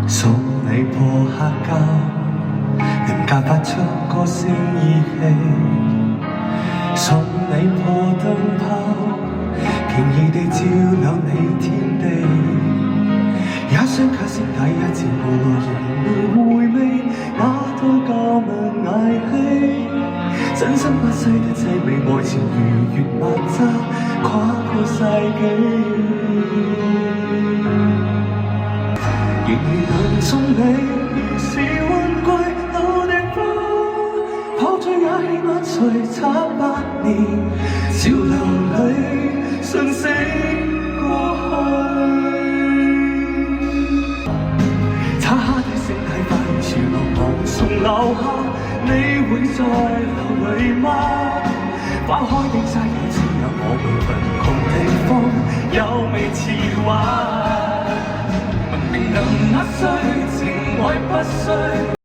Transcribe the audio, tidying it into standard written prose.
送你破黑膠，人格發出歌聲意氣，送你破燈泡，輕易地照亮你天地。也想解釋第一次無人回味，那套舊物捱氣，生生不息的凄美愛情如月漫澤跨過世紀。仍然能送你兒時玩具老地方，抱着也起晚睡差8年，潮流裏瞬息過去。漆黑的星體發現潮流望送留下，你會再流淚嗎？花開的齋有只有我們貧窮地方有味詞話。能壓碎情愛不衰，